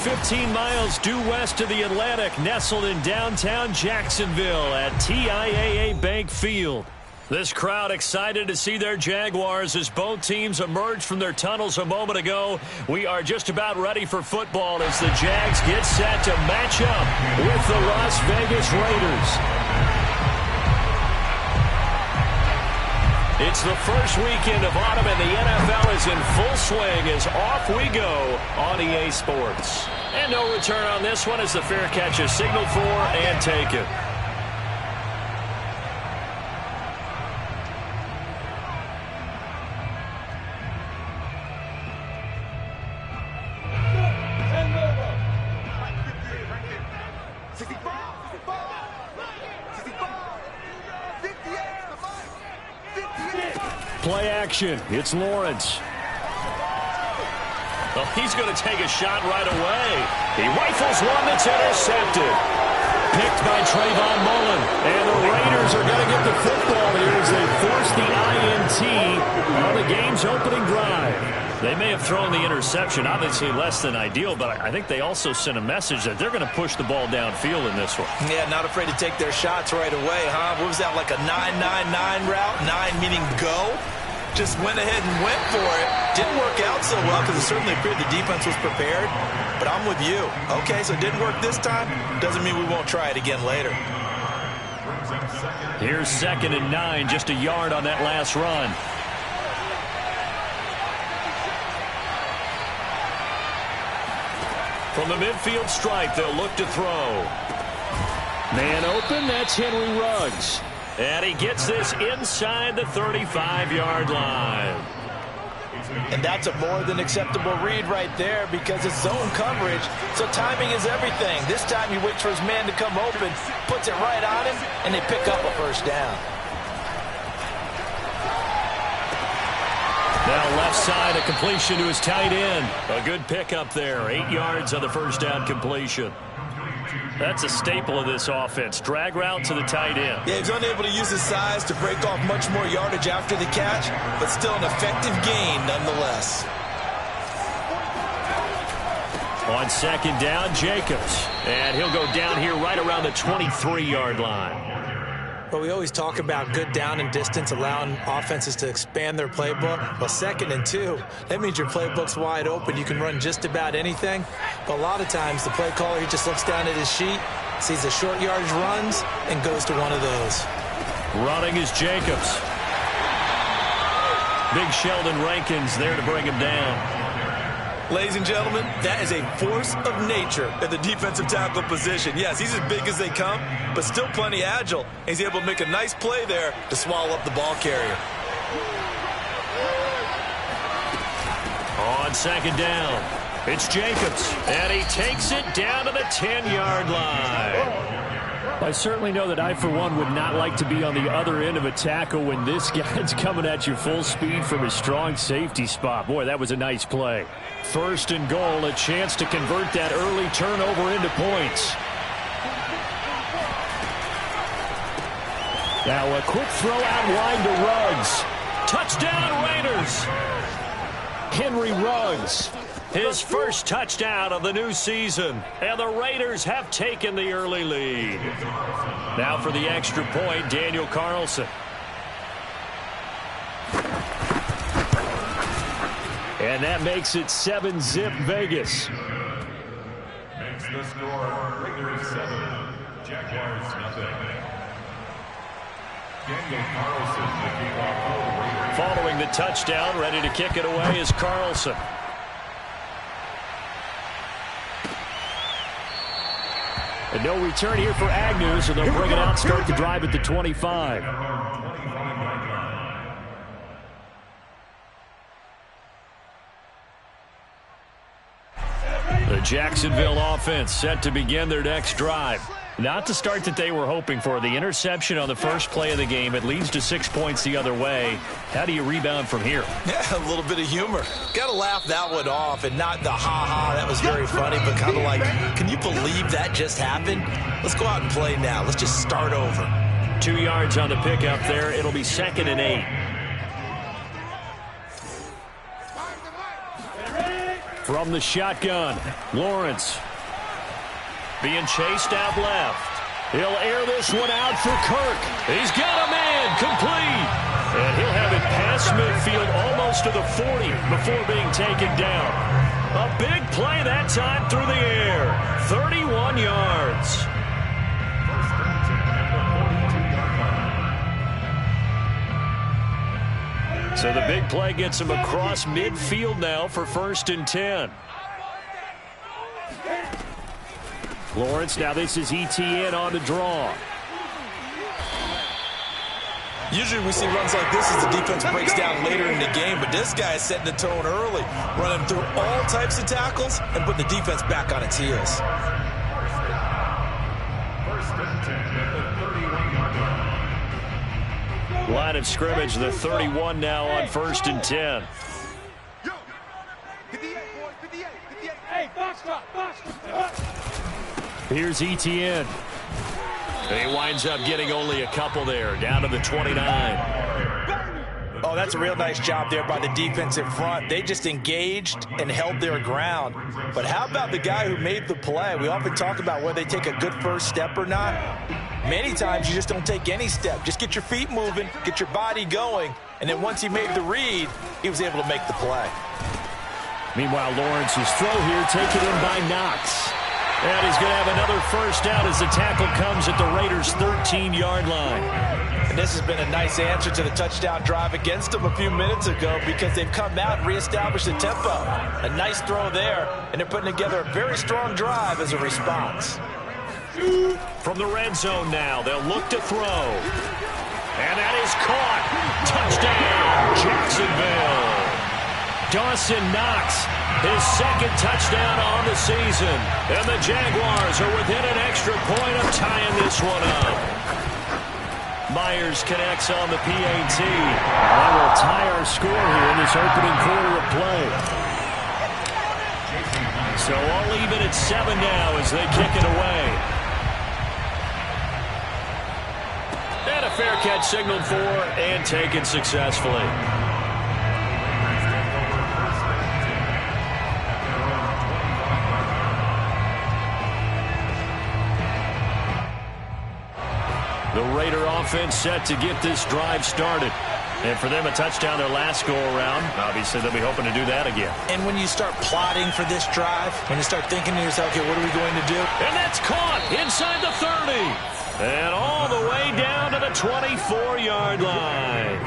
15 miles due west of the Atlantic, nestled in downtown Jacksonville at TIAA Bank Field. This crowd excited to see their Jaguars as both teams emerge from their tunnels a moment ago. We are just about ready for football as the Jags get set to match up with the Las Vegas Raiders. It's the first weekend of autumn and the NFL is in full swing as off we go on EA Sports. And no return on this one as the fair catch is signaled for and taken. Play action. It's Lawrence. Well, he's going to take a shot right away. He rifles one that's intercepted. Picked by Trayvon Mullen. And the Raiders are going to get the football here as they force the INT on the game's opening drive. They may have thrown the interception, obviously less than ideal, but I think they also sent a message that they're going to push the ball downfield in this one. Yeah, not afraid to take their shots right away, huh? What was that, like a 9-9-9 route? 9 meaning go? Just went ahead and went for it. Didn't work out so well because it certainly appeared the defense was prepared. But I'm with you. Okay, so it didn't work this time. Doesn't mean we won't try it again later. Here's 2nd and 9, just a yard on that last run. From the midfield stripe, they'll look to throw. Man open, that's Henry Ruggs. And he gets this inside the 35-yard line. And that's a more than acceptable read right there because it's zone coverage, so timing is everything. This time he waits for his man to come open, puts it right on him, and they pick up a first down. Now left side, a completion to his tight end. A good pickup there. 8 yards on the first down completion. That's a staple of this offense. Drag route to the tight end. Yeah, he's unable to use his size to break off much more yardage after the catch, but still an effective gain nonetheless. On 2nd down, Jacobs. And he'll go down here right around the 23-yard line. Well, we always talk about good down and distance, allowing offenses to expand their playbook. Well, 2nd and 2, that means your playbook's wide open. You can run just about anything. But a lot of times, the play caller, he just looks down at his sheet, sees the short yardage runs, and goes to one of those. Running is Jacobs. Big Sheldon Rankins there to bring him down. Ladies and gentlemen, that is a force of nature at the defensive tackle position. Yes, he's as big as they come, but still plenty agile. He's able to make a nice play there to swallow up the ball carrier. On 2nd down, it's Jacobs, and he takes it down to the 10-yard line. I certainly know that I, for one, would not like to be on the other end of a tackle when this guy's coming at you full speed from his strong safety spot. Boy, that was a nice play. 1st and goal, a chance to convert that early turnover into points. Now a quick throw out wide to Ruggs. Touchdown Raiders! Henry Ruggs, his first touchdown of the new season. And the Raiders have taken the early lead. Now for the extra point, Daniel Carlson. And that makes it 7-zip Vegas. Makes the score Raiders 7, Jaguars nothing. Daniel Carlson, the kickoff for the Raiders. Following the touchdown, ready to kick it away is Carlson. And no return here for Agnew, so they'll bring it out, start the drive at the 25. The Jacksonville offense set to begin their next drive. Not the start that they were hoping for. The interception on the first play of the game. It leads to 6 points the other way. How do you rebound from here? Yeah, a little bit of humor. Got to laugh that one off and not the ha-ha. That was very funny, but kind of like, can you believe that just happened? Let's go out and play now. Let's just start over. 2 yards on the pickup there. It'll be 2nd and 8. From the shotgun, Lawrence being chased out left. He'll air this one out for Kirk. He's got a man, complete. And he'll have it past midfield almost to the 40 before being taken down. A big play that time through the air. 31 yards. So the big play gets him across midfield now for 1st and 10. Lawrence, now this is ETN on the draw. Usually we see runs like this as the defense breaks down later in the game, but this guy is setting the tone early, running through all types of tackles and putting the defense back on its heels. Line of scrimmage, the 31 now on 1st and 10. Here's ETN. He winds up getting only a couple there, down to the 29. Oh, that's a real nice job there by the defensive front. They just engaged and held their ground. But how about the guy who made the play? We often talk about whether they take a good first step or not. Many times you just don't take any step. Just get your feet moving, get your body going, and then once he made the read, he was able to make the play. Meanwhile, Lawrence's throw here taken in by Knox. And he's going to have another first down as the tackle comes at the Raiders' 13-yard line. And this has been a nice answer to the touchdown drive against them a few minutes ago because they've come out and reestablished the tempo. A nice throw there, and they're putting together a very strong drive as a response. From the red zone now, they'll look to throw. And that is caught. Touchdown, Jacksonville. Dawson Knox, his second touchdown on the season. And the Jaguars are within an extra point of tying this one up. Myers connects on the PAT. That will tie our score here in this opening quarter of play. So all even at 7 now as they kick it away. And a fair catch signaled for and taken successfully. The Raider offense set to get this drive started. And for them, a touchdown their last go-around. Obviously, they'll be hoping to do that again. And when you start plotting for this drive, when you start thinking to yourself, okay, what are we going to do? And that's caught inside the 30. And all the way down to the 24-yard line.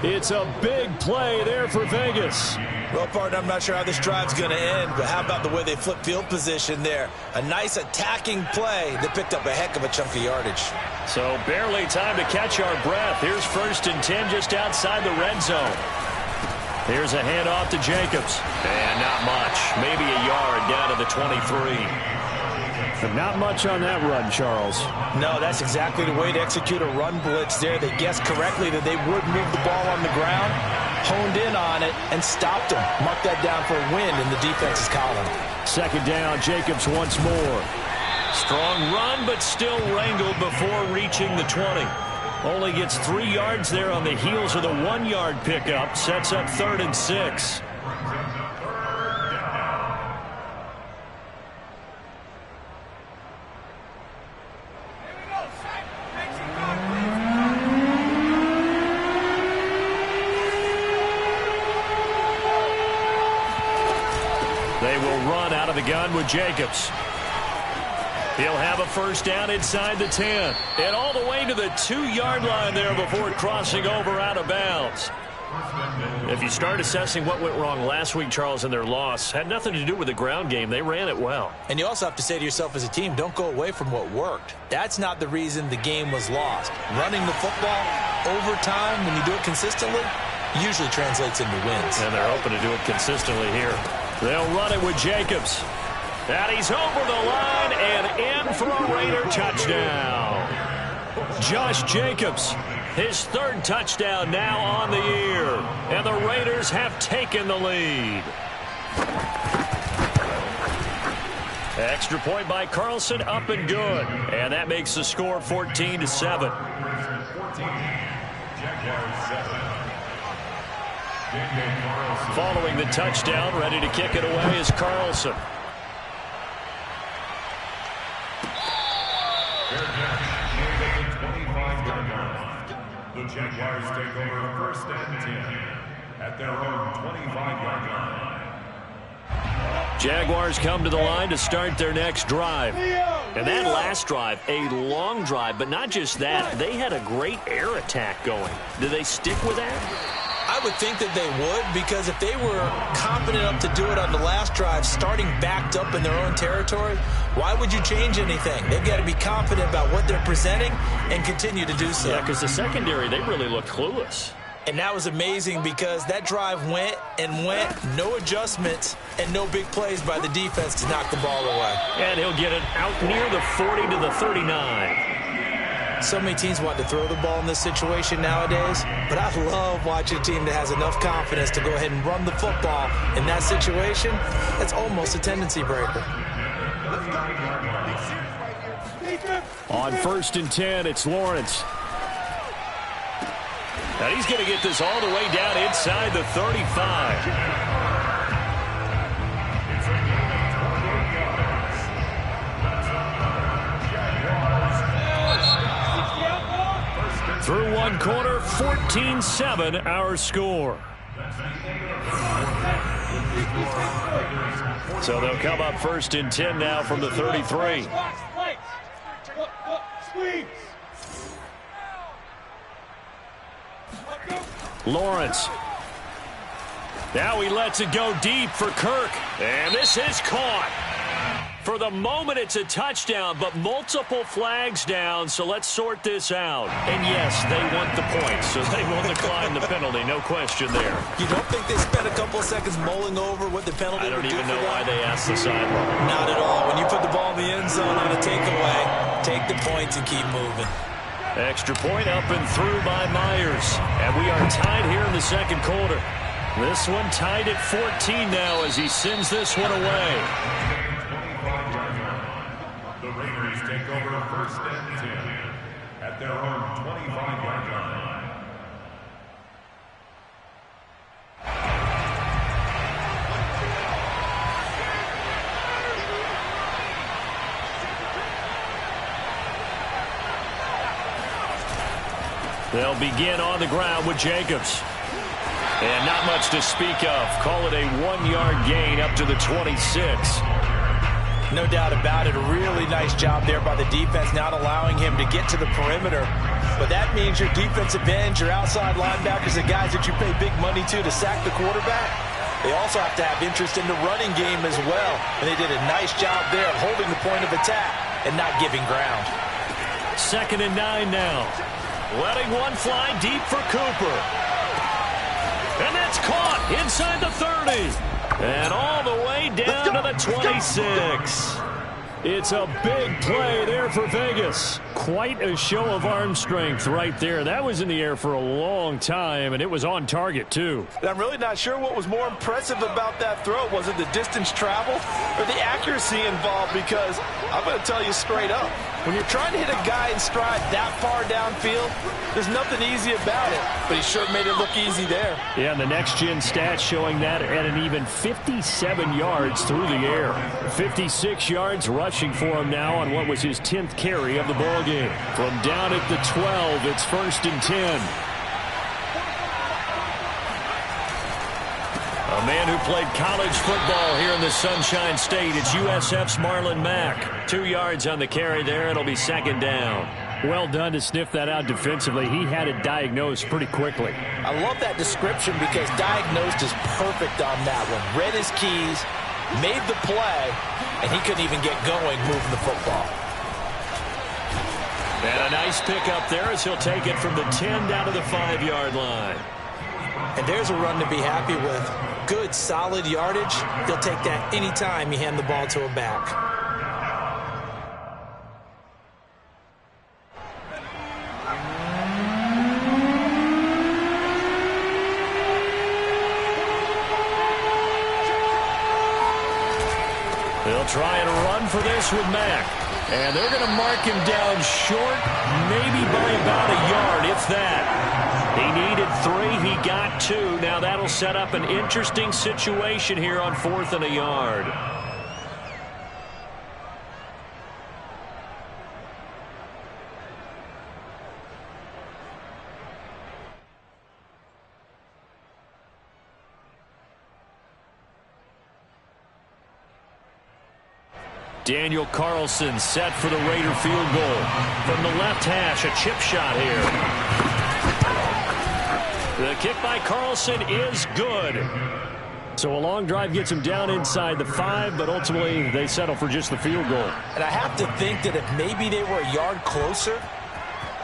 It's a big play there for Vegas. Well, partner, I'm not sure how this drive's going to end, but how about the way they flip field position there? A nice attacking play that picked up a heck of a chunk of yardage. So barely time to catch our breath. Here's 1st and 10 just outside the red zone. Here's a handoff to Jacobs. And not much. Maybe a yard down to the 23. But not much on that run, Charles. No, that's exactly the way to execute a run blitz there. They guessed correctly that they would move the ball on the ground, honed in on it, and stopped them. Mark that down for a win in the defense's column. 2nd down, Jacobs once more. Strong run, but still wrangled before reaching the 20. Only gets 3 yards there on the heels of the 1-yard pickup. Sets up 3rd and 6. They will run out of the gun with Jacobs. He'll have a first down inside the 10. And all the way to the 2-yard line there before crossing over out of bounds. If you start assessing what went wrong last week, Charles, in their loss, had nothing to do with the ground game. They ran it well. And you also have to say to yourself as a team, don't go away from what worked. That's not the reason the game was lost. Running the football over time, when you do it consistently, usually translates into wins. And they're hoping to do it consistently here. They'll run it with Jacobs. And he's over the line and in for a Raider touchdown. Josh Jacobs, his 3rd touchdown now on the year. And the Raiders have taken the lead. Extra point by Carlson, up and good. And that makes the score 14-7. Following the touchdown, ready to kick it away is Carlson. The Jaguars take over first and 10 at their own 25-yard line. Jaguars come to the line to start their next drive. And that last drive, a long drive, but not just that. They had a great air attack going. Do they stick with that? I would think that they would, because if they were confident enough to do it on the last drive, starting backed up in their own territory, why would you change anything? They've got to be confident about what they're presenting and continue to do so. Yeah, because the secondary, they really looked clueless. And that was amazing because that drive went and went, no adjustments and no big plays by the defense to knock the ball away. And he'll get it out near the 40 to the 39. So many teams want to throw the ball in this situation nowadays, but I love watching a team that has enough confidence to go ahead and run the football in that situation. That's almost a tendency breaker. On 1st and 10, it's Lawrence. And he's going to get this all the way down inside the 35. Through one quarter, 14-7 our score. So they'll come up 1st and 10 now from the 33. Lawrence. Now he lets it go deep for Kirk. And this is caught. For the moment, it's a touchdown, but multiple flags down, so let's sort this out. And yes, they want the points, so they will decline the penalty, no question there. You don't think they spent a couple of seconds mulling over what the penalty would do? I don't even know why they asked the sideline. Not at all. When you put the ball in the end zone on a takeaway, take the points and keep moving. Extra point up and through by Myers. And we are tied here in the second quarter. This one tied at 14 now as he sends this one away. The Raiders take over 1st and 10 at their own 25-yard line. They'll begin on the ground with Jacobs. And not much to speak of. Call it a 1-yard gain up to the 26. No doubt about it. A really nice job there by the defense, not allowing him to get to the perimeter. But that means your defensive ends, your outside linebackers, the guys that you pay big money to sack the quarterback, they also have to have interest in the running game as well. And they did a nice job there of holding the point of attack and not giving ground. 2nd and 9 now. Letting one fly deep for Cooper. And that's caught inside the 30. And all the way down to the 26. It's a big play there for Vegas. Quite a show of arm strength right there. That was in the air for a long time, and it was on target, too. I'm really not sure what was more impressive about that throw. Was it the distance traveled or the accuracy involved? Because I'm going to tell you straight up, when you're trying to hit a guy in stride that far downfield, there's nothing easy about it. But he sure made it look easy there. Yeah, and the next-gen stats showing that at an even 57 yards through the air. 56 yards rushing for him now on what was his 10th carry of the ballgame. From down at the 12, it's 1st and 10. A man who played college football here in the Sunshine State. It's USF's Marlon Mack. 2 yards on the carry there. It'll be 2nd down. Well done to sniff that out defensively. He had it diagnosed pretty quickly. I love that description because diagnosed is perfect on that one. Read his keys, made the play, and he couldn't even get going moving the football. And a nice pickup there as he'll take it from the 10 down to the 5-yard line. And there's a run to be happy with. Good, solid yardage. They'll take that anytime you hand the ball to a back. They'll try and run for this with Mack. And they're going to mark him down short, maybe by about a yard, if that. He needed 3. He got 2. Now that'll set up an interesting situation here on 4th and a yard. Daniel Carlson set for the Raider field goal. From the left hash, a chip shot here. The kick by Carlson is good. So a long drive gets him down inside the 5, but ultimately they settle for just the field goal. And I have to think that if maybe they were a yard closer,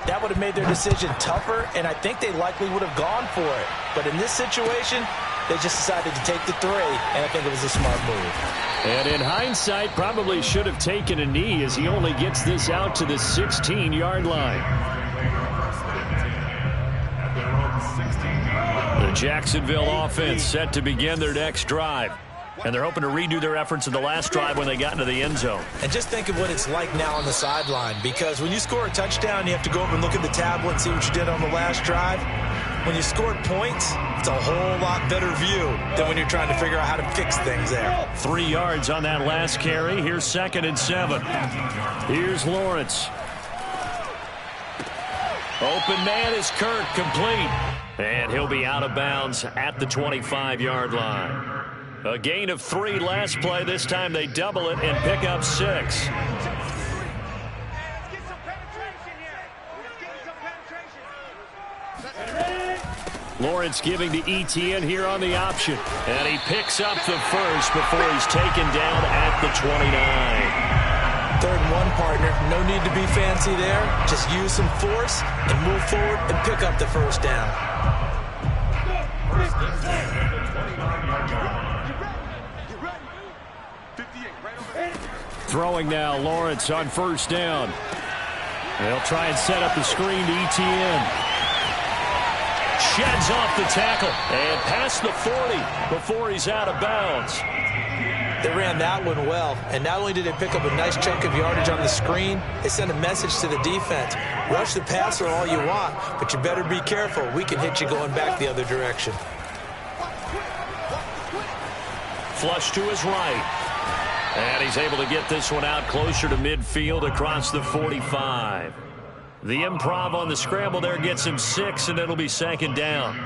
that would have made their decision tougher, and I think they likely would have gone for it. But in this situation, they just decided to take the 3, and I think it was a smart move. And in hindsight, probably should have taken a knee as he only gets this out to the 16-yard line. The Jacksonville offense set to begin their next drive. And they're hoping to redo their efforts in the last drive when they got into the end zone. And just think of what it's like now on the sideline, because when you score a touchdown, you have to go over and look at the tablet and see what you did on the last drive. When you scored points, it's a whole lot better view than when you're trying to figure out how to fix things there. 3 yards on that last carry. Here's 2nd and 7. Here's Lawrence. Open man is Kirk, complete. And he'll be out of bounds at the 25-yard line. A gain of 3 last play. This time they double it and pick up 6. Lawrence giving to Etienne here on the option. And he picks up the first before he's taken down at the 29. 3rd and 1, partner. No need to be fancy there. Just use some force and move forward and pick up the first down. Throwing now, Lawrence on 1st down. They'll try and set up the screen to Etienne. Sheds off the tackle and past the 40 before he's out of bounds. They ran that one well, and not only did they pick up a nice chunk of yardage on the screen, they sent a message to the defense. Rush the passer all you want, but you better be careful. We can hit you going back the other direction. Flush to his right. And he's able to get this one out closer to midfield across the 45. The improv on the scramble there gets him 6, and it'll be 2nd down.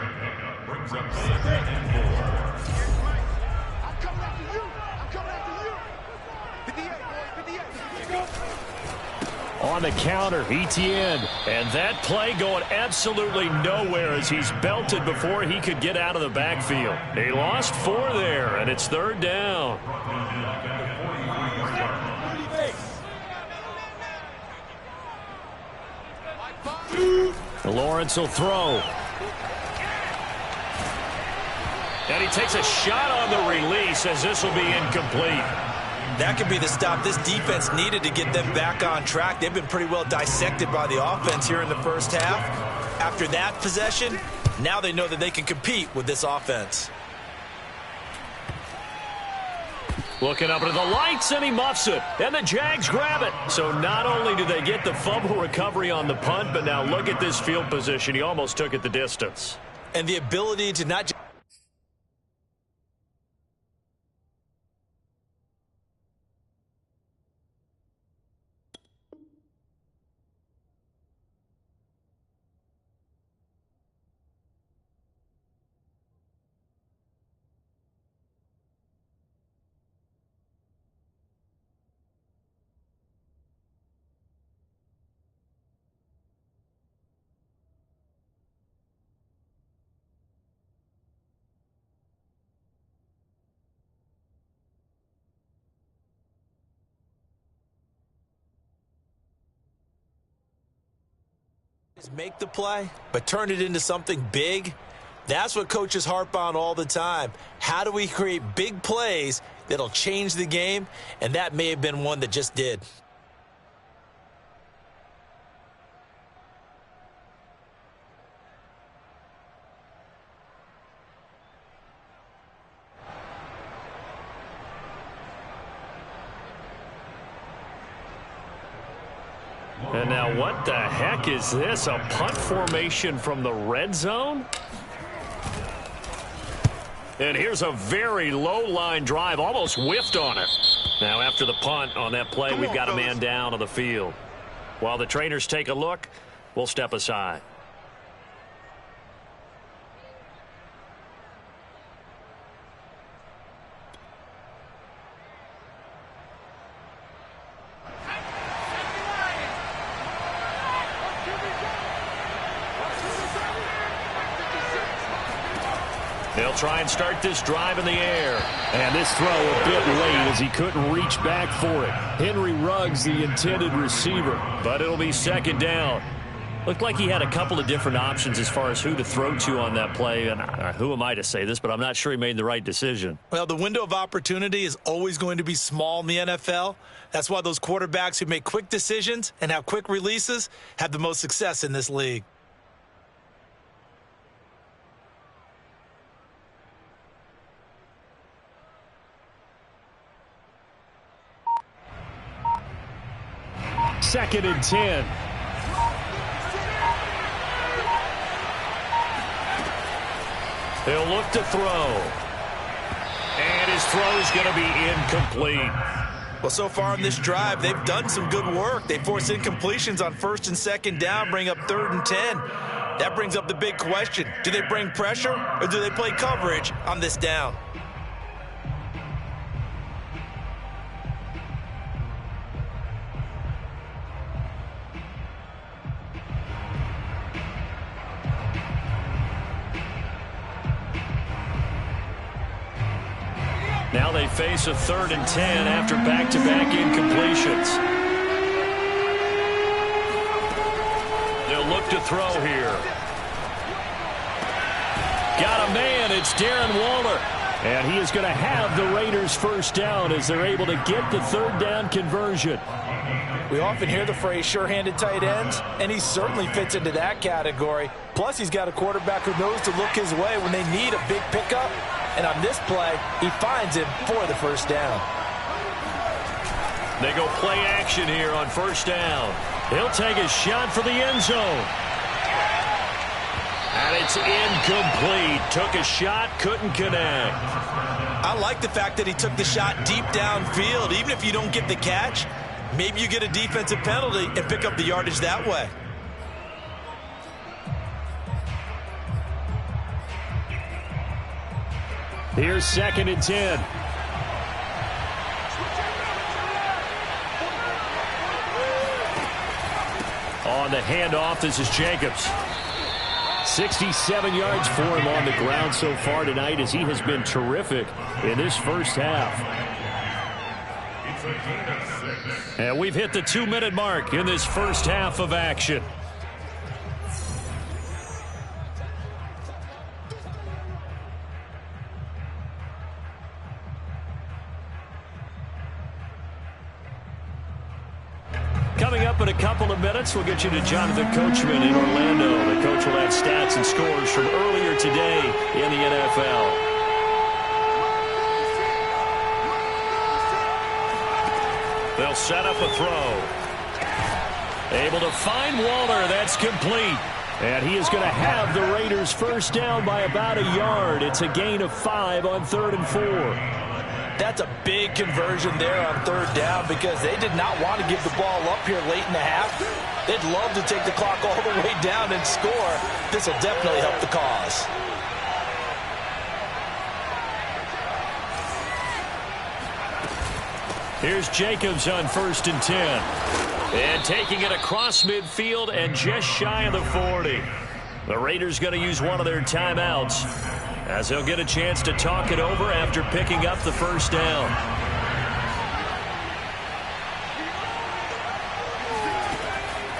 On the counter, Etienne. And that play going absolutely nowhere as he's belted before he could get out of the backfield. He lost 4 there, and it's 3rd down. Lawrence will throw. And he takes a shot on the release as this will be incomplete. That could be the stop this defense needed to get them back on track. They've been pretty well dissected by the offense here in the first half. After that possession, now they know that they can compete with this offense. Looking up into the lights, and he muffs it. And the Jags grab it. So not only do they get the fumble recovery on the punt, but now look at this field position. He almost took it the distance. And the ability to not just... make the play, but turn it into something big. That's what coaches harp on all the time. How do we create big plays that'll change the game? And that may have been one that just did. And now what the heck is this? A punt formation from the red zone? And here's a very low line drive, almost whiffed on it. Now after the punt on that play, we've got a man down on the field. While the trainers take a look, we'll step aside. They'll try and start this drive in the air. And this throw a bit late as he couldn't reach back for it. Henry Ruggs, the intended receiver, but it'll be second down. Looked like he had a couple of different options as far as who to throw to on that play. And who am I to say this, but I'm not sure he made the right decision. Well, the window of opportunity is always going to be small in the NFL. That's why those quarterbacks who make quick decisions and have quick releases have the most success in this league. Second and 10. He'll look to throw. And his throw is going to be incomplete. Well, so far in this drive, they've done some good work. They force incompletions on first and second down, bring up 3rd and 10. That brings up the big question. Do they bring pressure or do they play coverage on this down? Now they face a 3rd and 10 after back-to-back incompletions. They'll look to throw here. Got a man. It's Darren Waller. And he is going to have the Raiders first down as they're able to get the 3rd down conversion. We often hear the phrase sure-handed tight ends, and he certainly fits into that category. Plus, he's got a quarterback who knows to look his way when they need a big pickup. And on this play, he finds him for the first down. They go play action here on first down. He'll take a shot for the end zone. And it's incomplete. Took a shot, couldn't connect. I like the fact that he took the shot deep downfield. Even if you don't get the catch, maybe you get a defensive penalty and pick up the yardage that way. Here's 2nd and 10. On the handoff, this is Jacobs. 67 yards for him on the ground so far tonight as he has been terrific in this first half. And we've hit the 2-minute mark in this first half of action. Coming up in a couple of minutes, we'll get you to Jonathan Coachman in Orlando. The coach will have stats and scores from earlier today in the NFL. They'll set up a throw. Able to find Waller. That's complete. And he is going to have the Raiders first down by about a yard. It's a gain of 5 on 3rd and 4. That's a big conversion there on 3rd down because they did not want to give the ball up here late in the half. They'd love to take the clock all the way down and score. This will definitely help the cause. Here's Jacobs on 1st and 10. And taking it across midfield and just shy of the 40. The Raiders going to use one of their timeouts as they'll get a chance to talk it over after picking up the first down.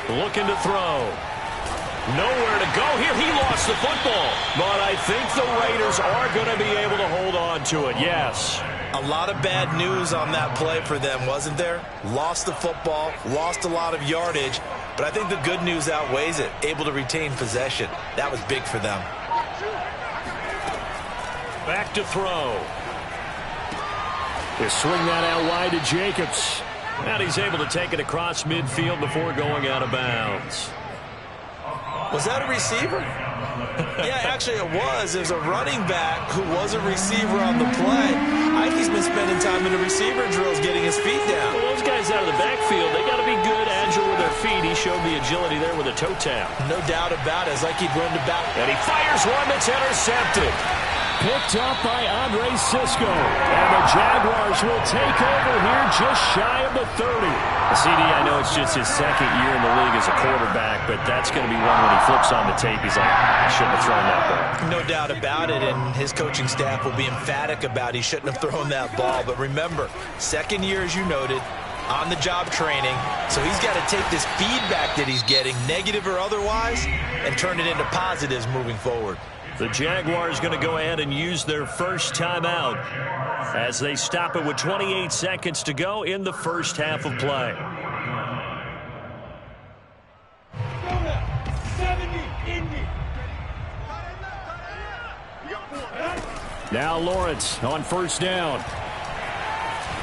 Looking to throw. Nowhere to go here. He lost the football. But I think the Raiders are going to be able to hold on to it, yes. A lot of bad news on that play for them, wasn't there? Lost the football, lost a lot of yardage, but I think the good news outweighs it. Able to retain possession. That was big for them. Back to throw. They swing that out wide to Jacobs. And he's able to take it across midfield before going out of bounds. Was that a receiver? Yeah, actually it was. There's a running back who was a receiver on the play. I think he's been spending time in the receiver drills getting his feet down. Well, those guys out of the backfield, they got to be good, agile with their feet. He showed the agility there with a toe tap. No doubt about it. It's like he'd run to back. And he fires one that's intercepted. Picked up by Andre Cisco. And the Jaguars will take over here just shy of the 30. CD, I know it's just his second year in the league as a quarterback, but that's going to be one when he flips on the tape. He's like, I shouldn't have thrown that ball. No doubt about it, and his coaching staff will be emphatic about he shouldn't have thrown that ball. But remember, second year, as you noted, on-the-job training, so he's got to take this feedback that he's getting, negative or otherwise, and turn it into positives moving forward. The Jaguars going to go ahead and use their first timeout as they stop it with 28 seconds to go in the first half of play. Now Lawrence on first down.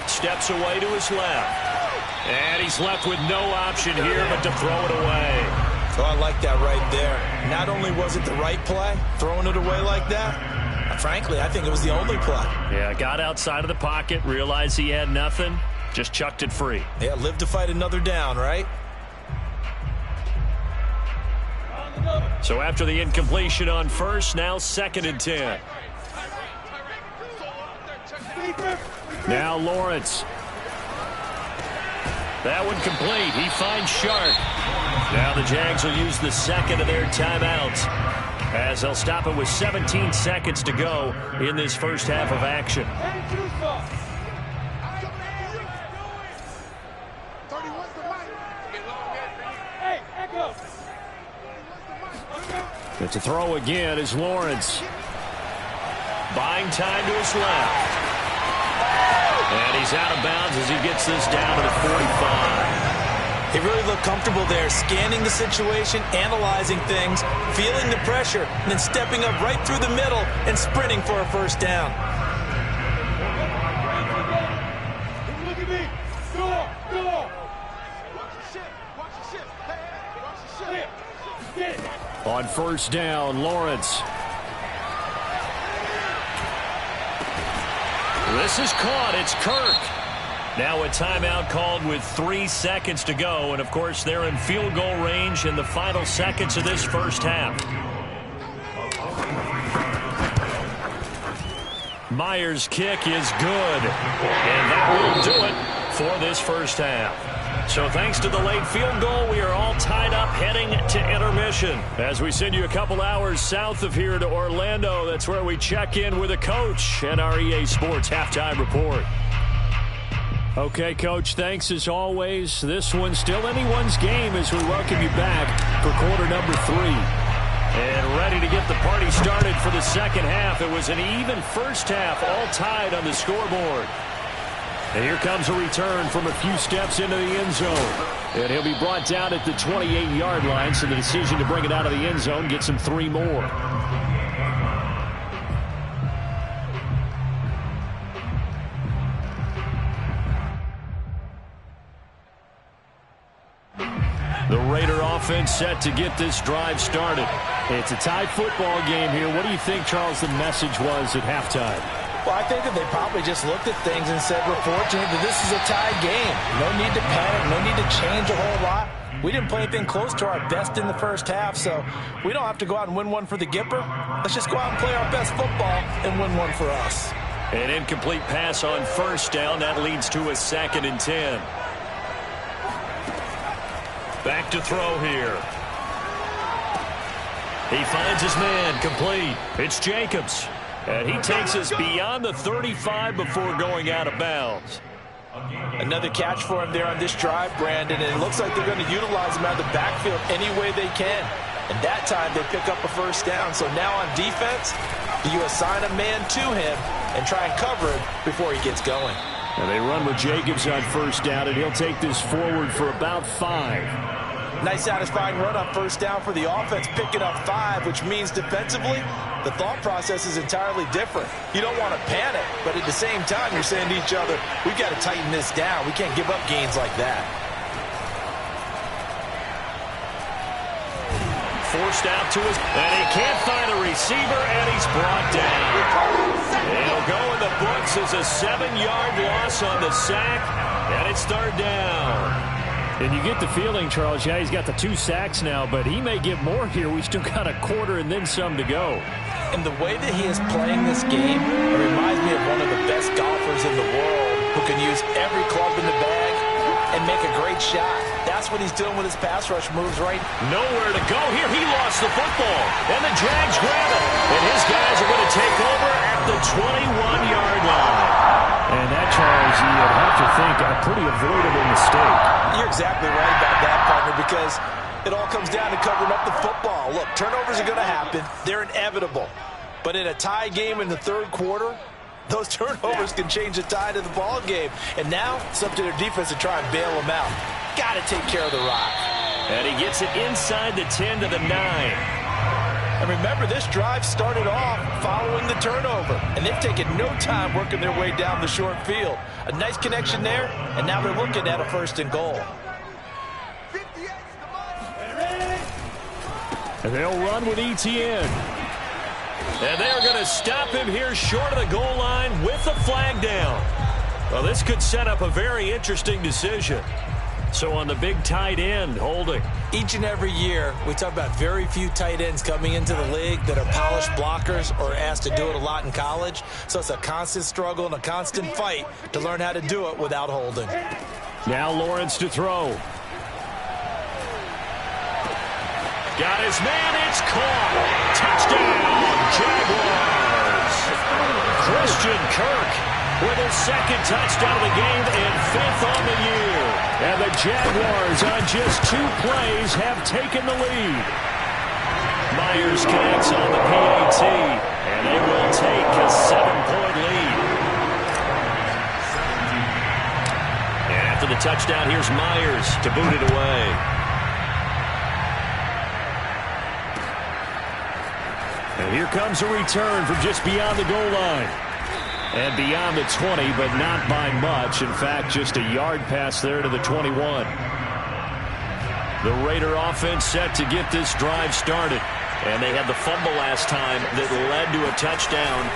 Steps away to his left. And he's left with no option here but to throw it away. So I like that right there. Not only was it the right play, throwing it away like that, frankly, I think it was the only play. Yeah, got outside of the pocket, realized he had nothing, just chucked it free. Yeah, live to fight another down, right? So after the incompletion on first, now 2nd and 10. Now Lawrence. That one complete. He finds Sharp. Now the Jags will use the second of their timeouts as they'll stop it with 17 seconds to go in this first half of action. It's a throw again is Lawrence. Buying time to his left. And he's out of bounds as he gets this down to the 45. He really looked comfortable there, scanning the situation, analyzing things, feeling the pressure, and then stepping up right through the middle and sprinting for a first down. Look at me. Go. On first down, Lawrence. This is caught. It's Kirk. Now a timeout called with 3 seconds to go. And, of course, they're in field goal range in the final seconds of this first half. Myers' kick is good. And that will do it for this first half. So thanks to the late field goal, we are all tied up heading to intermission. As we send you a couple hours south of here to Orlando, that's where we check in with a coach and our EA Sports Halftime Report. Okay, Coach, thanks as always. This one's still anyone's game as we welcome you back for quarter number 3. And ready to get the party started for the second half. It was an even first half, all tied on the scoreboard. And here comes a return from a few steps into the end zone. And he'll be brought down at the 28-yard line, so the decision to bring it out of the end zone gets him 3 more. The Raider offense set to get this drive started. It's a tied football game here. What do you think, Charles, the message was at halftime? Well, I think that they probably just looked at things and said, we're fortunate that this is a tied game. No need to panic, no need to change a whole lot. We didn't play anything close to our best in the first half, so we don't have to go out and win one for the Gipper. Let's just go out and play our best football and win one for us. An incomplete pass on first down. That leads to a 2nd and 10. Back to throw here. He finds his man, complete. It's Jacobs. And he takes us beyond the 35 before going out of bounds. Another catch for him there on this drive, Brandon, and it looks like they're going to utilize him out of the backfield any way they can. And that time they pick up a first down. So now on defense, do you assign a man to him and try and cover him before he gets going? And they run with Jacobs on first down, and he'll take this forward for about 5. Nice satisfying run on first down for the offense, picking up 5, which means defensively, the thought process is entirely different. You don't want to panic, but at the same time, you're saying to each other, we've got to tighten this down. We can't give up gains like that. Forced out to his, and he can't find a receiver, and he's brought down. He'll go in the books as a 7-yard loss on the sack, and it's third down. And you get the feeling, Charles, yeah, he's got the 2 sacks now, but he may get more here. We still got a quarter and then some to go. And the way that he is playing this game reminds me of one of the best golfers in the world who can use every club in the bag and make a great shot. That's what he's doing with his pass rush moves, right? Nowhere to go here. He lost the football, and the Jags grab it. And his guys are going to take over at the 21-yard line. And that, Charles, you'd have to think a pretty avoidable mistake. You're exactly right about that, partner, because it all comes down to covering up the football. Look, turnovers are going to happen. They're inevitable. But in a tie game in the third quarter, those turnovers can change the tide of the ball game. And now it's up to their defense to try and bail them out. Got to take care of the rock. And he gets it inside the 10 to the 9. And remember, this drive started off following the turnover. And they've taken no time working their way down the short field. A nice connection there, and now they're looking at a 1st and goal. And they'll run with ETN. And they're going to stop him here short of the goal line with the flag down. Well, this could set up a very interesting decision. So on the big tight end, holding. Each and every year, we talk about very few tight ends coming into the league that are polished blockers or asked to do it a lot in college. So it's a constant struggle and a constant fight to learn how to do it without holding. Now Lawrence to throw. Got his man, it's caught. Touchdown, Jaguars. Christian Kirk with his 2nd touchdown of the game and 5th on the year. And the Jaguars on just 2 plays have taken the lead. Myers connects on the PAT, and they will take a 7-point lead. And after the touchdown, here's Myers to boot it away. And here comes a return from just beyond the goal line. And beyond the 20, but not by much. In fact, just a yard pass there to the 21. The Raider offense set to get this drive started. And they had the fumble last time that led to a touchdown.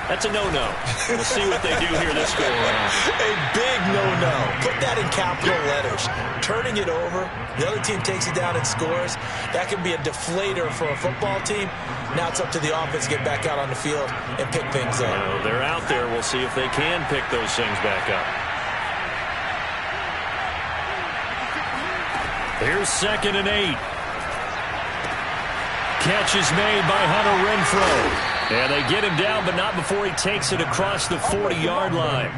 That's a no-no. We'll see what they do here this go around. A big no-no. Put that in capital letters. Turning it over, the other team takes it down and scores. That can be a deflator for a football team. Now it's up to the offense to get back out on the field and pick things up. They're out there. We'll see if they can pick those things back up. Here's 2nd and 8. Catch is made by Hunter Renfrow. And they get him down, but not before he takes it across the 40-yard line.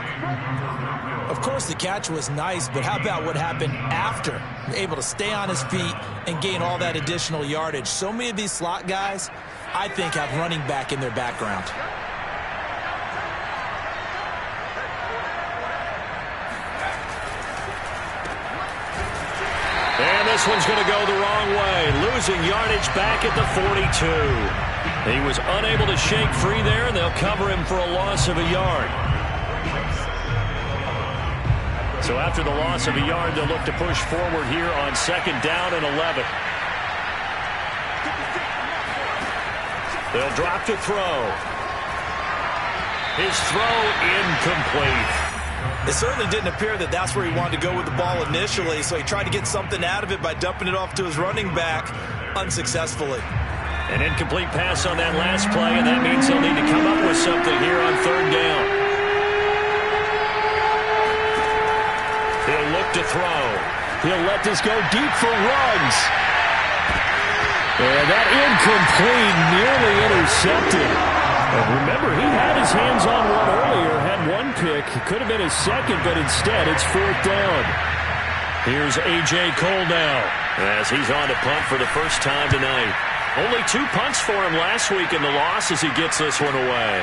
Of course, the catch was nice, but how about what happened after? Able to stay on his feet and gain all that additional yardage. So many of these slot guys, I think, have running back in their background. And this one's going to go the wrong way. Losing yardage back at the 42. He was unable to shake free there, and they'll cover him for a loss of a yard. So after the loss of a yard, they'll look to push forward here on 2nd down and 11. They'll drop to throw. His throw incomplete. It certainly didn't appear that that's where he wanted to go with the ball initially, so he tried to get something out of it by dumping it off to his running back unsuccessfully. An incomplete pass on that last play, and that means they'll need to come up with something here on 3rd down. He'll look to throw. He'll let this go deep for Ruggs. And that incomplete, nearly intercepted. And remember, he had his hands on one earlier, had one pick. It could have been his 2nd, but instead it's 4th down. Here's A.J. Cole now, as he's on to punt for the first time tonight. Only 2 punts for him last week in the loss as he gets this one away.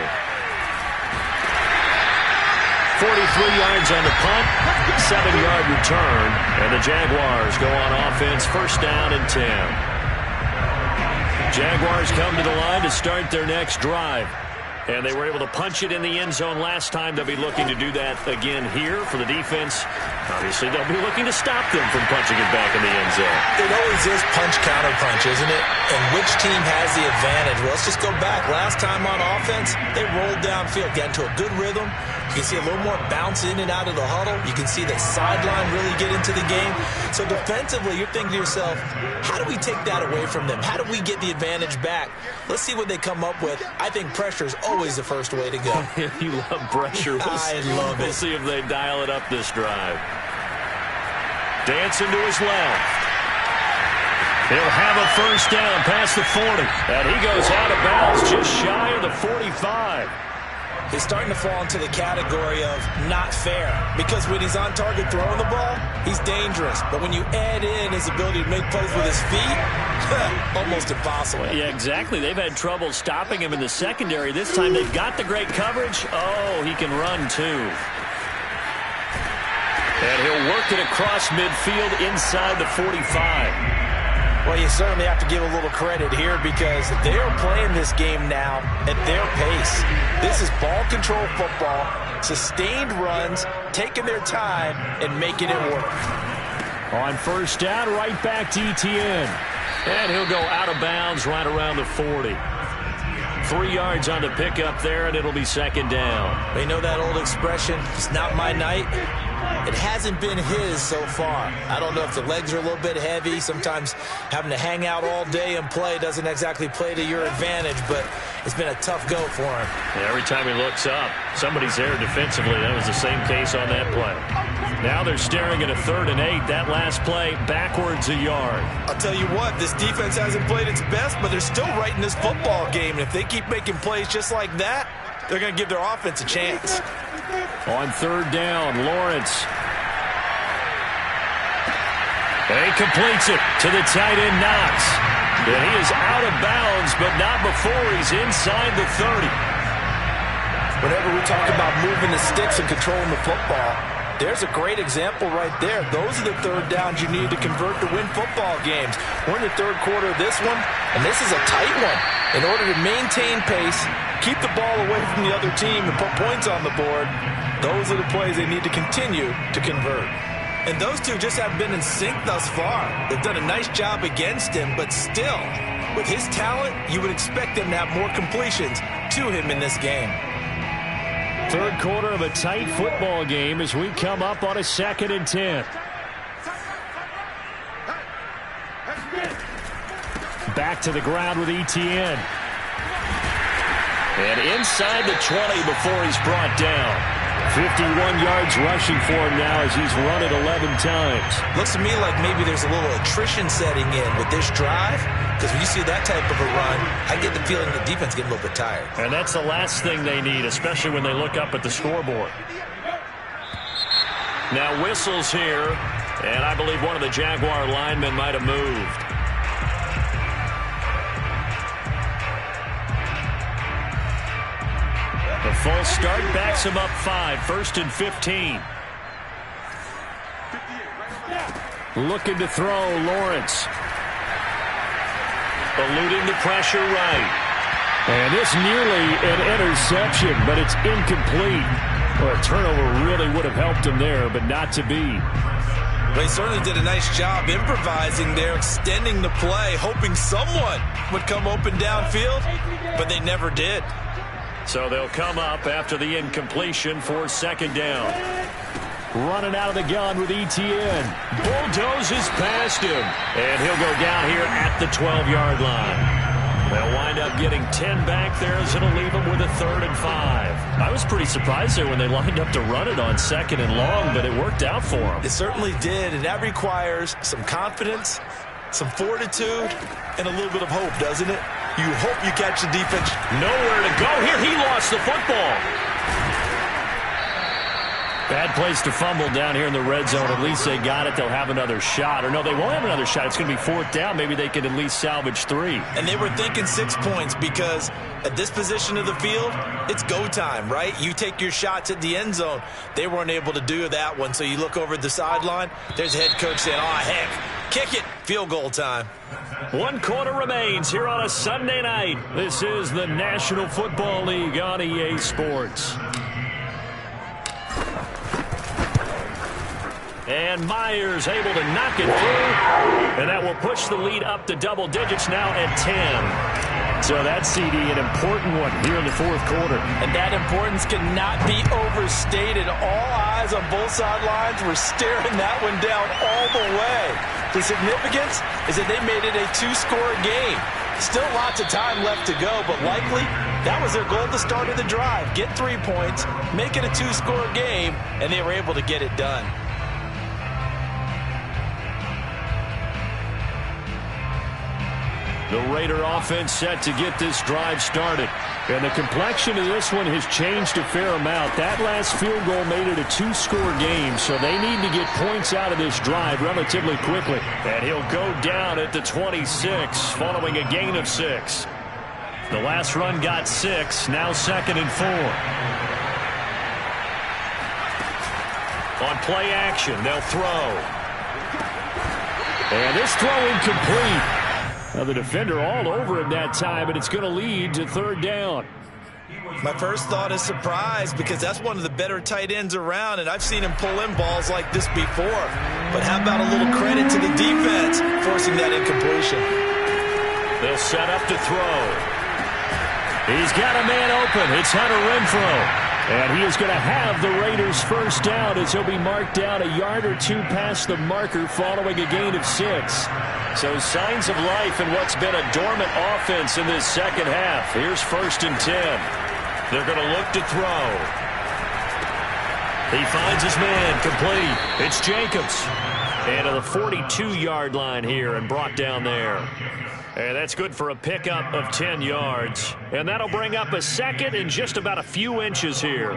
43 yards on the punt, 7-yard return, and the Jaguars go on offense 1st down and 10. Jaguars come to the line to start their next drive. And they were able to punch it in the end zone last time. They'll be looking to do that again here for the defense. Obviously, they'll be looking to stop them from punching it back in the end zone. It always is punch-counter-punch, isn't it? And which team has the advantage? Well, let's just go back. Last time on offense, they rolled downfield, got into a good rhythm. You can see a little more bounce in and out of the huddle. You can see the sideline really get into the game. So defensively, you're thinking to yourself, how do we take that away from them? How do we get the advantage back? Let's see what they come up with. I think pressure is always the first way to go. You love pressure. I love it. We'll see if they dial it up this drive. Dancing to his left. He'll have a first down past the 40. And he goes out of bounds just shy of the 45. He's starting to fall into the category of not fair, because when he's on target throwing the ball, he's dangerous. But when you add in his ability to make plays with his feet, almost impossible. Yeah, exactly. They've had trouble stopping him in the secondary. This time they've got the great coverage. Oh, he can run too. And he'll work it across midfield inside the 45. Well, you certainly have to give a little credit here, because they're playing this game now at their pace. This is ball control football, sustained runs, taking their time, and making it work. On first down, right back to Etienne. And he'll go out of bounds right around the 40. 3 yards on the pickup there, and it'll be second down. They know that old expression, it's not my night. It hasn't been his so far. I don't know if the legs are a little bit heavy. Sometimes having to hang out all day and play doesn't exactly play to your advantage, but it's been a tough go for him. Yeah, every time he looks up, somebody's there defensively. That was the same case on that play. Now they're staring at a 3rd and 8. That last play, backwards a yard. I'll tell you what, this defense hasn't played its best, but they're still right in this football game. And if they keep making plays just like that, they're going to give their offense a chance. On 3rd down, Lawrence. And he completes it to the tight end, Knox. And he is out of bounds, but not before he's inside the 30. Whenever we talk about moving the sticks and controlling the football, there's a great example right there. Those are the 3rd downs you need to convert to win football games. We're in the 3rd quarter of this one, and this is a tight one. In order to maintain pace, keep the ball away from the other team, and put points on the board, those are the plays they need to continue to convert. And those two just haven't been in sync thus far. They've done a nice job against him, but still, with his talent, you would expect them to have more completions to him in this game. 3rd quarter of a tight football game as we come up on a 2nd and 10. Back to the ground with Etienne. And inside the 20 before he's brought down. 51 yards rushing for him now as he's run it 11 times. Looks to me like maybe there's a little attrition setting in with this drive, because when you see that type of a run, I get the feeling the defense getting a little bit tired. And that's the last thing they need, especially when they look up at the scoreboard. Now whistles here, and I believe one of the Jaguar linemen might have moved. The full start backs him up 5, 1st and 15. Looking to throw, Lawrence. Eluding the pressure right. And it's nearly an interception, but it's incomplete. Well, a turnover really would have helped him there, but not to be. They certainly did a nice job improvising there, extending the play, hoping someone would come open downfield, but they never did. So they'll come up after the incompletion for 2nd down. Running out of the gun with Etienne. Bulldozes past him. And he'll go down here at the 12-yard line. They'll wind up getting 10 back there as it'll leave them with a 3rd and 5. I was pretty surprised there when they lined up to run it on 2nd and long, but it worked out for them. It certainly did, and that requires some confidence, some fortitude, and a little bit of hope, doesn't it? You hope you catch the defense. Nowhere to go here. He lost the football. Bad place to fumble down here in the red zone. At least they got it. They'll have another shot. Or no, they won't have another shot. It's going to be fourth down. Maybe they can at least salvage 3. And they were thinking 6 points because at this position of the field, it's go time, right? You take your shots at the end zone. They weren't able to do that one. So you look over at the sideline. There's the head coach saying, oh, heck, kick it. Field goal time. 1 quarter remains here on a Sunday night. This is the National Football League on EA Sports. And Myers able to knock it through. And that will push the lead up to double digits now at 10. So that CD, an important one here in the fourth quarter. And that importance cannot be overstated. All eyes on both sidelines were staring that one down all the way. The significance is that they made it a 2-score game. Still lots of time left to go, but likely that was their goal at the start of the drive. Get 3 points, make it a 2-score game, and they were able to get it done. The Raider offense set to get this drive started. And the complexion of this one has changed a fair amount. That last field goal made it a 2-score game, so they need to get points out of this drive relatively quickly. And he'll go down at the 26 following a gain of 6. The last run got 6, now 2nd and 4. On play action, they'll throw. And this throw incomplete. Now the defender all over him that time, and it's going to lead to 3rd down. My first thought is surprise because that's one of the better tight ends around, and I've seen him pull in balls like this before. But how about a little credit to the defense forcing that incompletion? They'll set up to throw. He's got a man open. It's Hunter Renfrow. And he is going to have the Raiders' first down as he'll be marked down a yard or 2 past the marker following a gain of 6. So signs of life in what's been a dormant offense in this second half. Here's 1st and 10. They're going to look to throw. He finds his man complete. It's Jacobs. And to the 42-yard line here and brought down there. And that's good for a pickup of 10 yards. And that'll bring up a 2nd and just about a few inches here.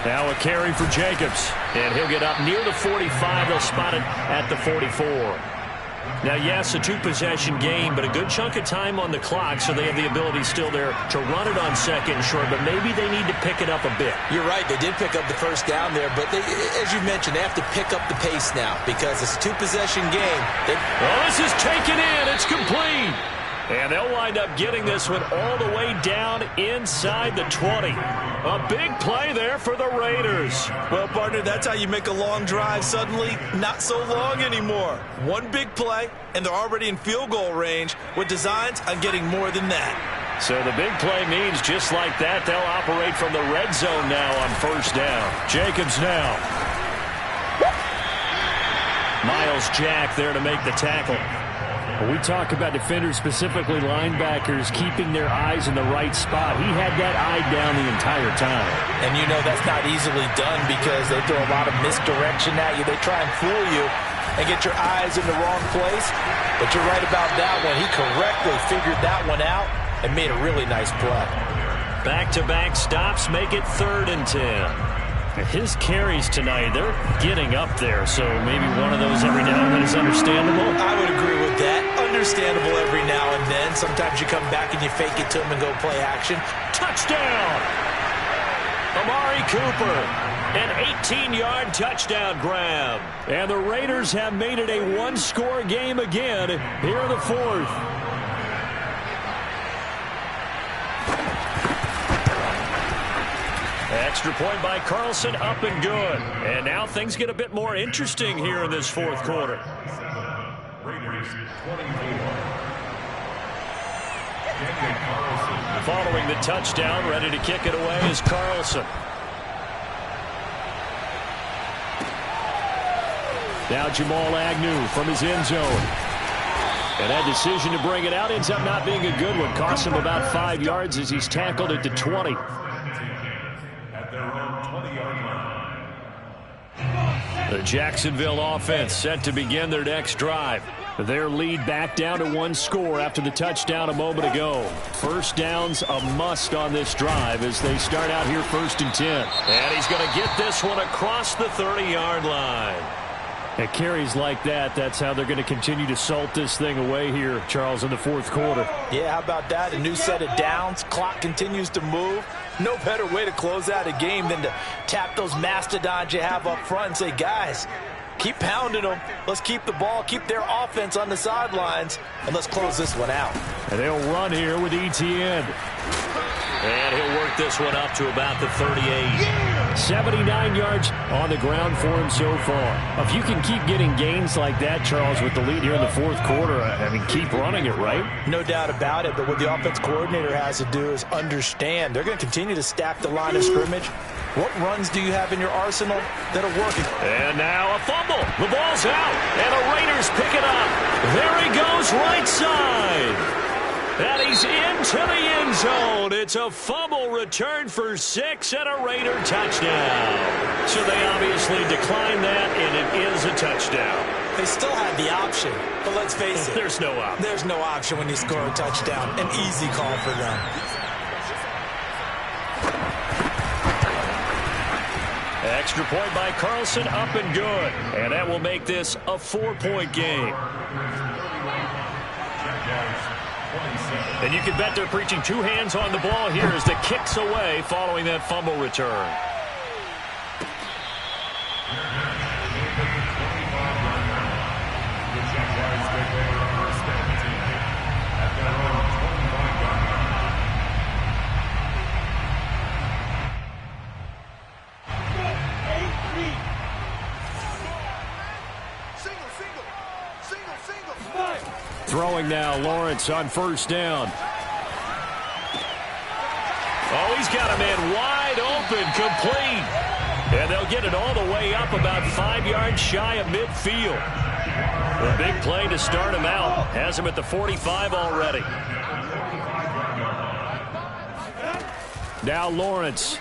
Now a carry for Jacobs. And he'll get up near the 45. They'll spot it at the 44. Now, yes, a 2-possession game, but a good chunk of time on the clock, so they have the ability still there to run it on 2nd and short, but maybe they need to pick it up a bit. You're right. They did pick up the first down there, but they, as you mentioned, they have to pick up the pace now because it's a 2-possession game. This is taken in. It's complete. And they'll wind up getting this one all the way down inside the 20. A big play there for the Raiders. Well, partner, that's how you make a long drive suddenly not so long anymore. One big play, and they're already in field goal range with designs on getting more than that. So the big play means just like that, they'll operate from the red zone now on 1st down. Jacobs now. Miles Jack there to make the tackle. We talk about defenders, specifically linebackers, keeping their eyes in the right spot. He had that eye down the entire time. And you know that's not easily done because they throw a lot of misdirection at you. They try and fool you and get your eyes in the wrong place. But you're right about that one. He correctly figured that one out and made a really nice play. Back-to-back stops make it 3rd and 10. His carries tonight, they're getting up there, so maybe one of those every now and then is understandable. I would agree with that. Understandable every now and then. Sometimes you come back and you fake it to him and go play action. Touchdown! Amari Cooper, an 18-yard touchdown grab. And the Raiders have made it a 1-score game again here in the 4th. Extra point by Carlson, up and good. And now things get a bit more interesting here in this 4th quarter. Raiders 24. Following the touchdown, ready to kick it away is Carlson. Now Jamal Agnew from his end zone. And that decision to bring it out ends up not being a good one. Costs him about 5 yards as he's tackled at the 20. The Jacksonville offense set to begin their next drive. Their lead back down to one score after the touchdown a moment ago. First down's a must on this drive as they start out here 1st and 10. And he's going to get this one across the 30-yard line. At carries like that, that's how they're going to continue to salt this thing away here, Charles, in the 4th quarter. Yeah, how about that? A new set of downs. Clock continues to move. No better way to close out a game than to tap those mastodons you have up front and say, guys, keep pounding them. Let's keep the ball, keep their offense on the sidelines, and let's close this one out. And they'll run here with Etienne. And he'll work this one up to about the 38. 79 yards on the ground for him so far. If you can keep getting gains like that, Charles, with the lead here in the 4th quarter, I mean, keep running it, right? No doubt about it, but what the offense coordinator has to do is understand. They're going to continue to stack the line of scrimmage. What runs do you have in your arsenal that are working? And now a fumble. The ball's out, and the Raiders pick it up. There he goes, right side. And he's into the end zone. It's a fumble return for 6 and a Raider touchdown. So they obviously declined that, and it is a touchdown. They still had the option, but let's face it. There's no option. There's no option when you score a touchdown. An easy call for them. Extra point by Carlson, up and good. And that will make this a 4-point game. And you can bet they're preaching 2 hands on the ball here as the kick's away following that fumble return. Throwing now, Lawrence on 1st down. Oh, he's got a man wide open, complete. And they'll get it all the way up about 5 yards shy of midfield. A big play to start him out. Has him at the 45 already. Now Lawrence.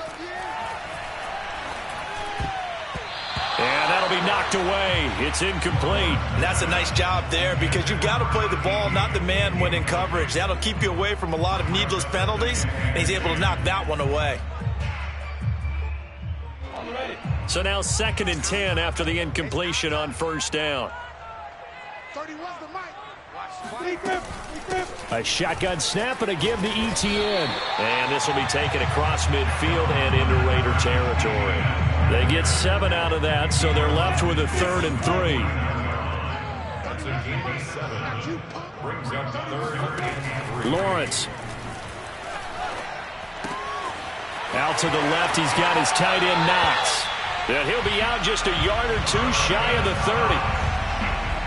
And that'll be knocked away. It's incomplete. And that's a nice job there because you've got to play the ball, not the man when in coverage. That'll keep you away from a lot of needless penalties, and he's able to knock that one away. So now 2nd and 10 after the incompletion on 1st down. A shotgun snap and a give to Etienne. And this will be taken across midfield and into Raider territory. They get 7 out of that, so they're left with a 3rd and 3. That's a gain of 7. Brings up 3rd and 3. Lawrence. Out to the left, he's got his tight end Knox. And he'll be out just a yard or 2 shy of the 30.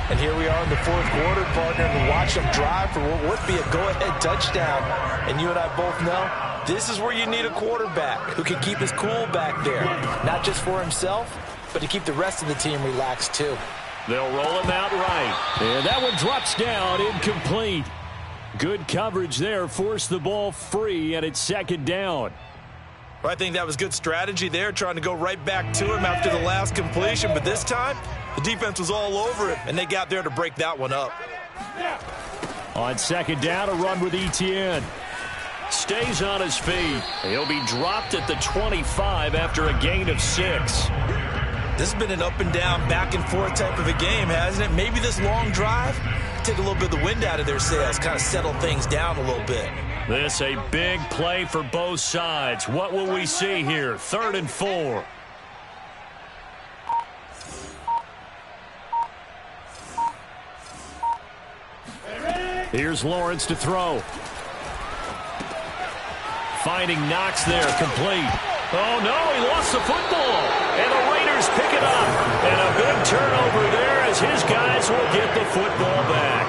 And here we are in the 4th quarter, partner, and watch them drive for what would be a go-ahead touchdown. And you and I both know this is where you need a quarterback who can keep his cool back there. Not just for himself, but to keep the rest of the team relaxed too. They'll roll him out right. And that one drops down, incomplete. Good coverage there, forced the ball free, and it's 2nd down. Well, I think that was good strategy there, trying to go right back to him after the last completion. But this time, the defense was all over it, and they got there to break that one up. On 2nd down, a run with Etienne. Stays on his feet. He'll be dropped at the 25 after a gain of 6. This has been an up and down, back and forth type of a game, hasn't it? Maybe this long drive take a little bit of the wind out of their sails, kind of settle things down a little bit. This a big play for both sides. What will we see here? 3rd and 4. Here's Lawrence to throw. Finding Knox there, complete. Oh, no, he lost the football. And the Raiders pick it up. And a big turnover there as his guys will get the football back.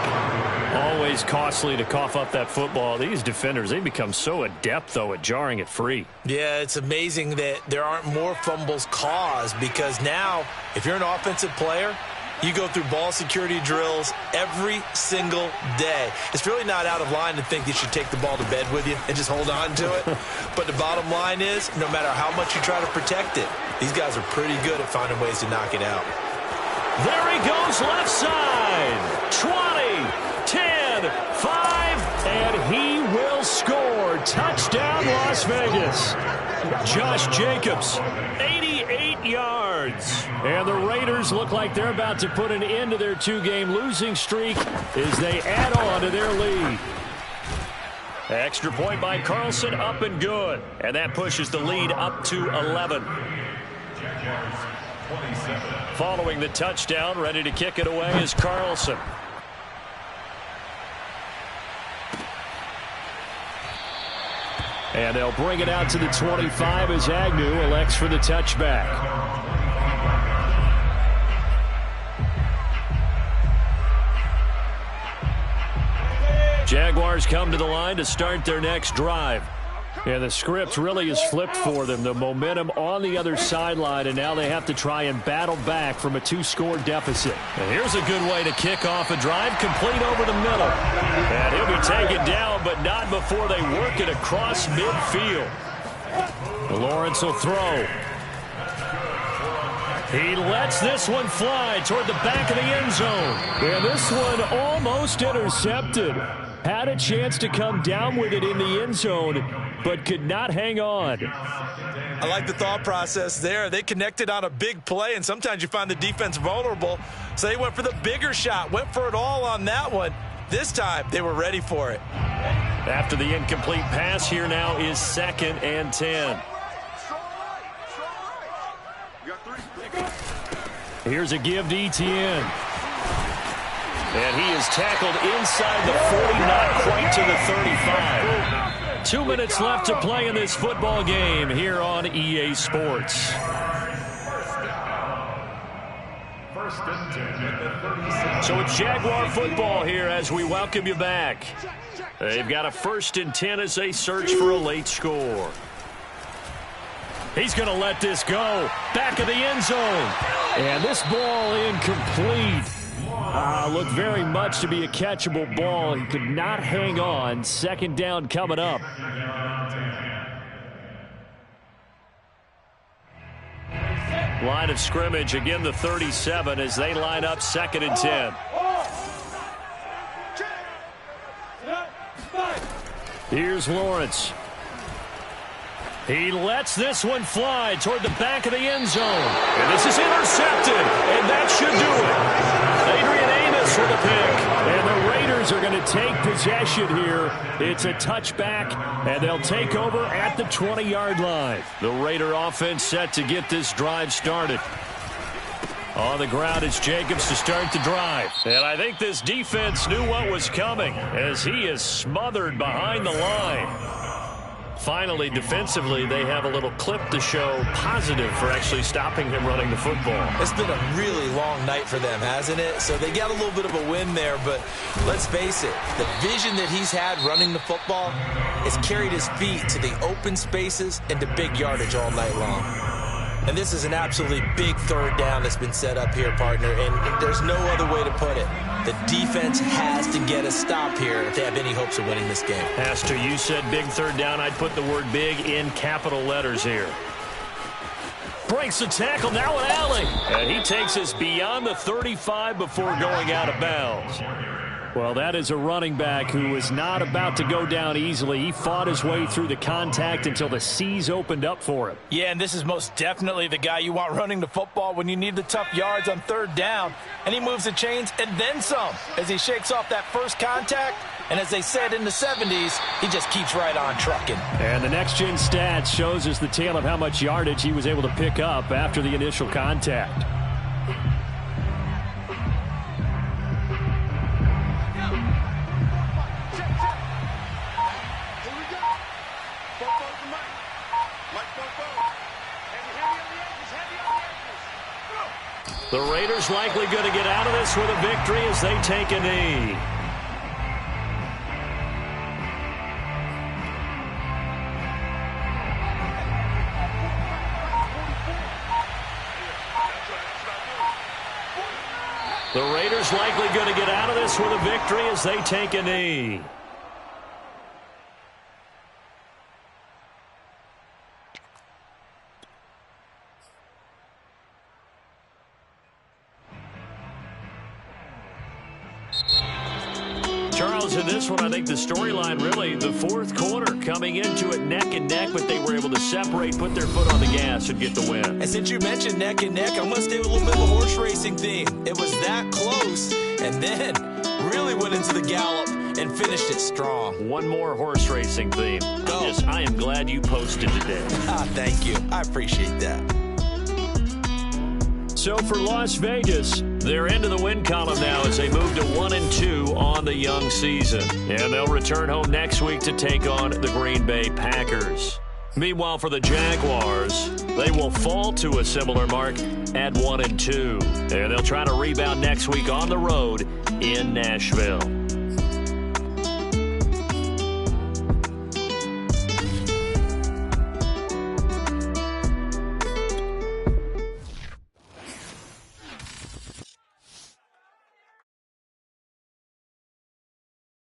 Always costly to cough up that football. These defenders, they become so adept, though, at jarring it free. Yeah, it's amazing that there aren't more fumbles caused because now, if you're an offensive player, you go through ball security drills every single day. It's really not out of line to think you should take the ball to bed with you and just hold on to it. But the bottom line is, no matter how much you try to protect it, these guys are pretty good at finding ways to knock it out. There he goes left side. 20, 10, 5, and he will score. Touchdown, Las Vegas. Josh Jacobs, 88 yards. And the Raiders look like they're about to put an end to their two-game losing streak as they add on to their lead. Extra point by Carlson, up and good. And that pushes the lead up to 11. Following the touchdown, ready to kick it away is Carlson. And they'll bring it out to the 25 as Agnew elects for the touchback. Jaguars come to the line to start their next drive. And the script really is flipped for them. The momentum on the other sideline, and now they have to try and battle back from a 2-score deficit. And here's a good way to kick off a drive, complete over the middle. And he'll be taken down, but not before they work it across midfield. Lawrence will throw. He lets this one fly toward the back of the end zone. And this one almost intercepted. Had a chance to come down with it in the end zone, but could not hang on. I like the thought process there. They connected on a big play, and sometimes you find the defense vulnerable. So they went for the bigger shot, went for it all on that one. This time, they were ready for it. After the incomplete pass, here now is 2nd and 10. Here's a give to Etienne. And he is tackled inside the 40, not quite to the 35. 2 minutes left to play in this football game here on EA Sports. So it's Jaguar football here as we welcome you back. They've got a 1st and 10 as they search for a late score. He's going to let this go. Back of the end zone. And this ball incomplete. Looked very much to be a catchable ball. He could not hang on. 2nd down coming up. Line of scrimmage, again the 37 as they line up 2nd and 10. Here's Lawrence. He lets this one fly toward the back of the end zone. And this is intercepted, and that should do it. Adrian Amos for the pick. And the Raiders are going to take possession here. It's a touchback, and they'll take over at the 20-yard line. The Raider offense set to get this drive started. On the ground, it's Jacobs to start the drive. And I think this defense knew what was coming as he is smothered behind the line. Finally, defensively, they have a little clip to show positive for actually stopping him running the football. It's been a really long night for them, hasn't it? So they got a little bit of a win there, but let's face it, the vision that he's had running the football has carried his feet to the open spaces and to big yardage all night long. And this is an absolutely big 3rd down that's been set up here, partner, and there's no other way to put it. The defense has to get a stop here if they have any hopes of winning this game. Pastor, you said big 3rd down. I'd put the word big in capital letters here. Breaks the tackle, now an alley. And he takes us beyond the 35 before going out of bounds. Well, that is a running back who is not about to go down easily. He fought his way through the contact until the seas opened up for him. Yeah, and this is most definitely the guy you want running the football when you need the tough yards on 3rd down. And he moves the chains and then some as he shakes off that first contact. And as they said in the 70s, he just keeps right on trucking. And the next-gen stats shows us the tale of how much yardage he was able to pick up after the initial contact. The Raiders likely going to get out of this with a victory as they take a knee. The Raiders likely going to get out of this with a victory as they take a knee. Broncos in this one, I think the storyline really, the fourth quarter coming into it neck and neck, but they were able to separate, put their foot on the gas, and get the win. And since you mentioned neck and neck, I'm going to stay with a little bit of a horse racing theme. It was that close, and then really went into the gallop and finished it strong. One more horse racing theme. I am glad you posted today. Thank you. I appreciate that. So for Las Vegas, they're into the win column now as they move to 1-2 on the young season. And they'll return home next week to take on the Green Bay Packers. Meanwhile, for the Jaguars, they will fall to a similar mark at 1-2. And they'll try to rebound next week on the road in Nashville.